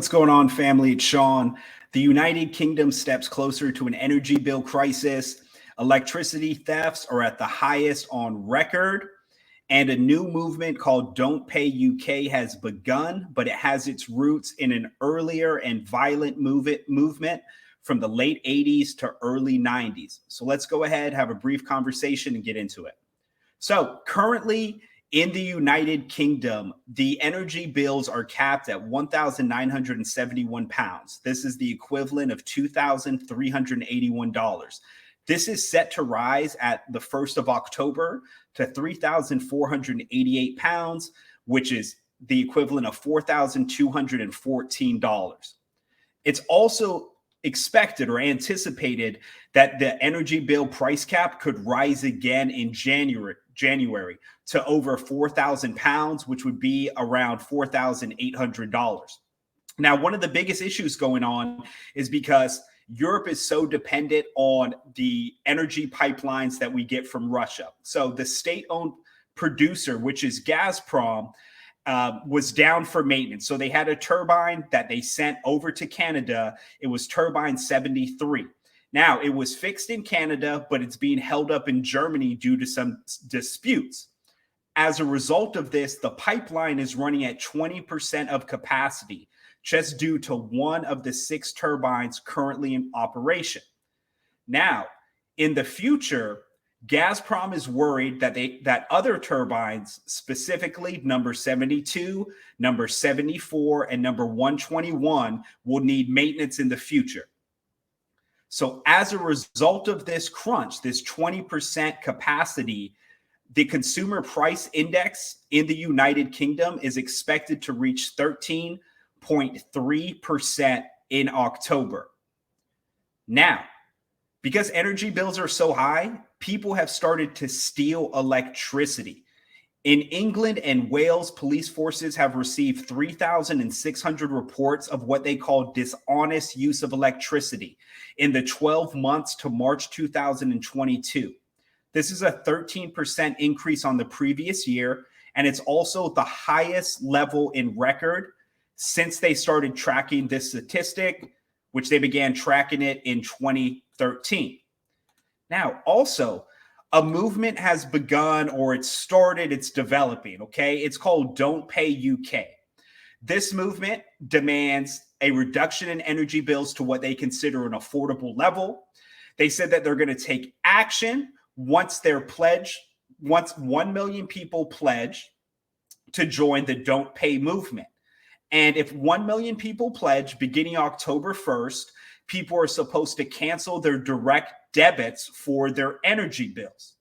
What's going on, family? It's Sean. The United Kingdom steps closer to an energy bill crisis. Electricity thefts are at the highest on record. And a new movement called Don't Pay UK has begun, but it has its roots in an earlier and violent movement from the late 80s to early 90s. So let's go ahead, have a brief conversation and get into it. So currently, in the United Kingdom, the energy bills are capped at £1,971. This is the equivalent of $2,381. This is set to rise at the 1st of October to £3,488, which is the equivalent of $4,214. It's also expected or anticipated that the energy bill price cap could rise again in January to over £4,000, which would be around $4,800. Now, one of the biggest issues going on is because Europe is so dependent on the energy pipelines that we get from Russia. So the state-owned producer, which is Gazprom, was down for maintenance. So they had a turbine that they sent over to Canada. It was turbine 73. Now, it was fixed in Canada, but it's being held up in Germany due to some disputes. As a result of this, the pipeline is running at 20% of capacity, just due to one of the 6 turbines currently in operation. Now, in the future, Gazprom is worried that other turbines, specifically number 72, number 74, and number 121, will need maintenance in the future. So as a result of this crunch, this 20% capacity, the consumer price index in the United Kingdom is expected to reach 13.3% in October. Now, because energy bills are so high, people have started to steal electricity. In England and Wales, police forces have received 3,600 reports of what they call dishonest use of electricity in the 12 months to March 2022. This is a 13% increase on the previous year, and it's also the highest level in record since they started tracking this statistic, which they began tracking it in 2013. Now, also, a movement has begun, or it's started, it's developing, okay? It's called Don't Pay UK. This movement demands a reduction in energy bills to what they consider an affordable level. They said that they're going to take action once 1 million people pledge to join the Don't Pay movement. And if 1 million people pledge beginning October 1st, people are supposed to cancel their direct debits for their energy bills.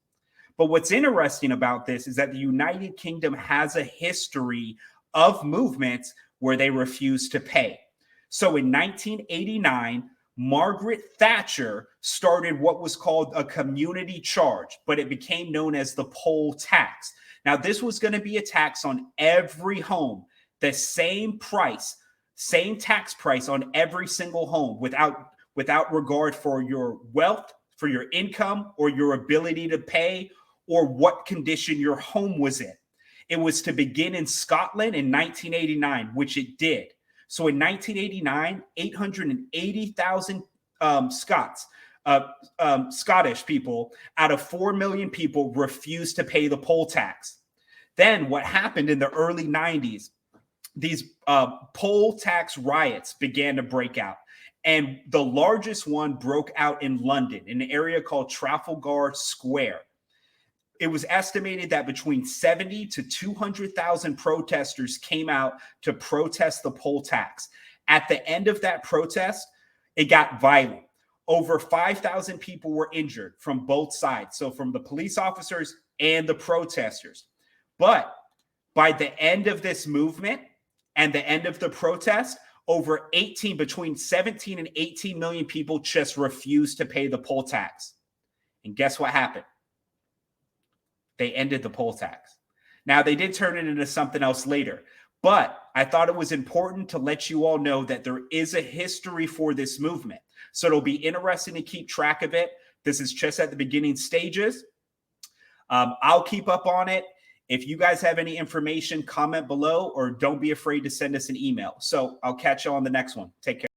But what's interesting about this is that the United Kingdom has a history of movements where they refuse to pay. So in 1989, Margaret Thatcher started what was called a community charge, but it became known as the poll tax. Now, this was going to be a tax on every home, the same price, same tax price on every single home without regard for your wealth, for your income, or your ability to pay, or what condition your home was in. It was to begin in Scotland in 1989, which it did. So in 1989, 880,000 Scottish people out of 4 million people refused to pay the poll tax. Then what happened in the early 90s, these poll tax riots began to break out. And the largest one broke out in London, in an area called Trafalgar Square. It was estimated that between 70 to 200,000 protesters came out to protest the poll tax. At the end of that protest, it got violent. Over 5,000 people were injured from both sides, so from the police officers and the protesters. But by the end of this movement and the end of the protest, between 17 and 18 million people just refused to pay the poll tax. And guess what happened? They ended the poll tax. Now, they did turn it into something else later, but I thought it was important to let you all know that there is a history for this movement. So it'll be interesting to keep track of it. This is just at the beginning stages. I'll keep up on it. If you guys have any information, comment below, or don't be afraid to send us an email. So I'll catch you on the next one. Take care.